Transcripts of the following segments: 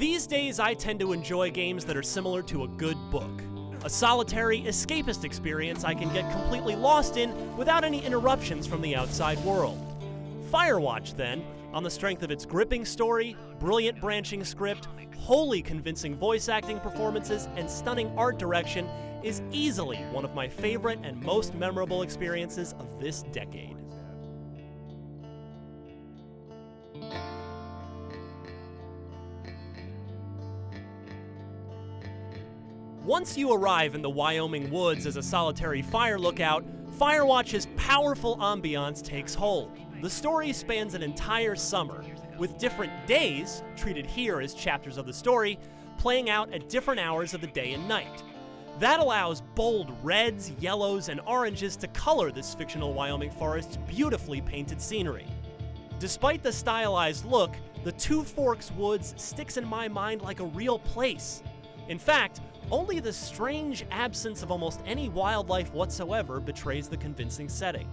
These days, I tend to enjoy games that are similar to a good book. A solitary, escapist experience I can get completely lost in without any interruptions from the outside world. Firewatch, then, on the strength of its gripping story, brilliant branching script, wholly convincing voice acting performances, and stunning art direction, is easily one of my favorite and most memorable experiences of this decade. Once you arrive in the Wyoming woods as a solitary fire lookout, Firewatch's powerful ambiance takes hold. The story spans an entire summer, with different days, treated here as chapters of the story, playing out at different hours of the day and night. That allows bold reds, yellows, and oranges to color this fictional Wyoming forest's beautifully painted scenery. Despite the stylized look, the Two Forks Woods sticks in my mind like a real place. In fact, only the strange absence of almost any wildlife whatsoever betrays the convincing setting.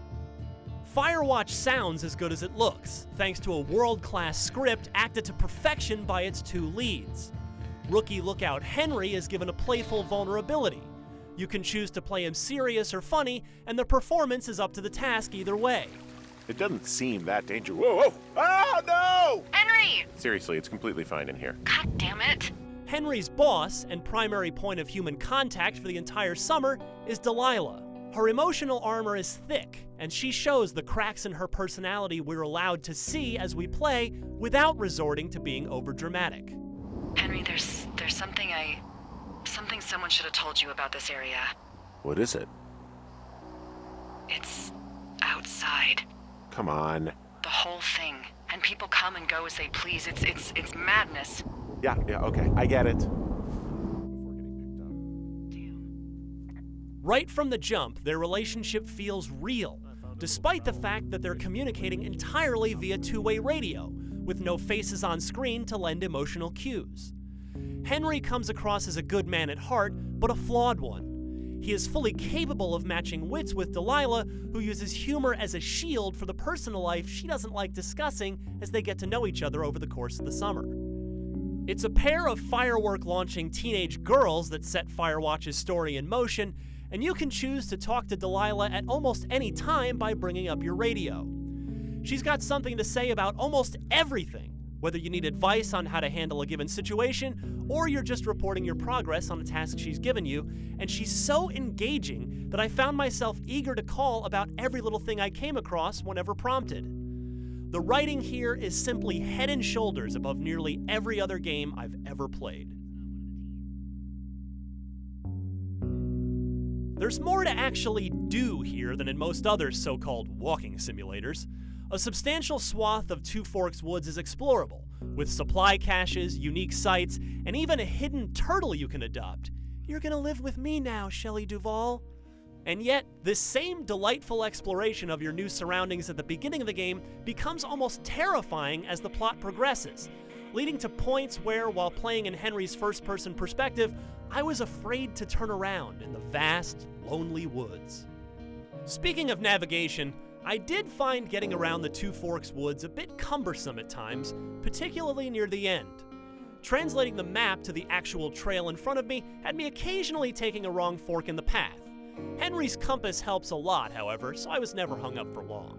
Firewatch sounds as good as it looks, thanks to a world-class script acted to perfection by its two leads. Rookie lookout Henry is given a playful vulnerability. You can choose to play him serious or funny, and the performance is up to the task either way. It doesn't seem that dangerous. Whoa, whoa! Oh, no! Henry! Seriously, it's completely fine in here. God damn it! Henry's boss and primary point of human contact for the entire summer is Delilah. Her emotional armor is thick, and she shows the cracks in her personality we're allowed to see as we play without resorting to being overdramatic. Henry, there's something someone should have told you about this area. What is it? It's outside. Come on. The whole thing. And people come and go as they please. It's madness. Yeah, okay, I get it. Right from the jump, their relationship feels real, despite the fact that they're communicating entirely via two-way radio, with no faces on screen to lend emotional cues. Henry comes across as a good man at heart, but a flawed one. He is fully capable of matching wits with Delilah, who uses humor as a shield for the personal life she doesn't like discussing as they get to know each other over the course of the summer. It's a pair of firework-launching teenage girls that set Firewatch's story in motion, and you can choose to talk to Delilah at almost any time by bringing up your radio. She's got something to say about almost everything, whether you need advice on how to handle a given situation, or you're just reporting your progress on a task she's given you, and she's so engaging that I found myself eager to call about every little thing I came across whenever prompted. The writing here is simply head and shoulders above nearly every other game I've ever played. There's more to actually do here than in most other so-called walking simulators. A substantial swath of Two Forks Woods is explorable, with supply caches, unique sites, and even a hidden turtle you can adopt. You're gonna live with me now, Shelley Duvall. And yet, this same delightful exploration of your new surroundings at the beginning of the game becomes almost terrifying as the plot progresses, leading to points where, while playing in Henry's first-person perspective, I was afraid to turn around in the vast, lonely woods. Speaking of navigation, I did find getting around the Two Forks Woods a bit cumbersome at times, particularly near the end. Translating the map to the actual trail in front of me had me occasionally taking a wrong fork in the path. Henry's compass helps a lot, however, so I was never hung up for long.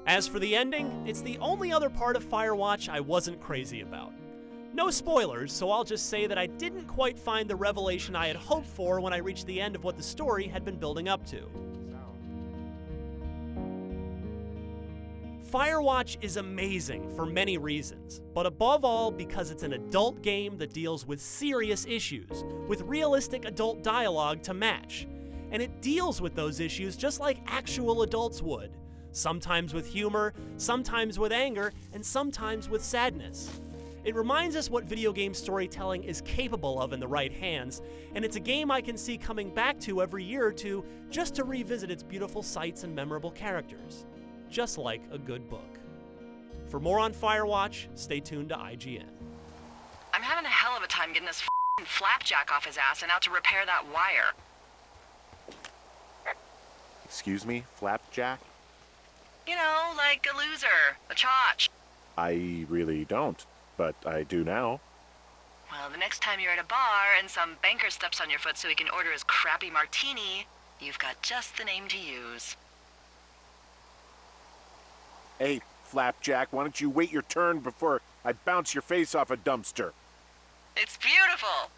As for the ending, it's the only other part of Firewatch I wasn't crazy about. No spoilers, so I'll just say that I didn't quite find the revelation I had hoped for when I reached the end of what the story had been building up to. Firewatch is amazing for many reasons, but above all because it's an adult game that deals with serious issues, with realistic adult dialogue to match. And it deals with those issues just like actual adults would, sometimes with humor, sometimes with anger, and sometimes with sadness. It reminds us what video game storytelling is capable of in the right hands, and it's a game I can see coming back to every year or two just to revisit its beautiful sights and memorable characters. Just like a good book. For more on Firewatch, stay tuned to IGN. I'm having a hell of a time getting this f***ing flapjack off his ass and out to repair that wire. Excuse me, Flapjack? You know, like a loser, a chotch. I really don't, but I do now. Well, the next time you're at a bar and some banker steps on your foot so he can order his crappy martini, you've got just the name to use. Hey, Flapjack, why don't you wait your turn before I bounce your face off a dumpster? It's beautiful!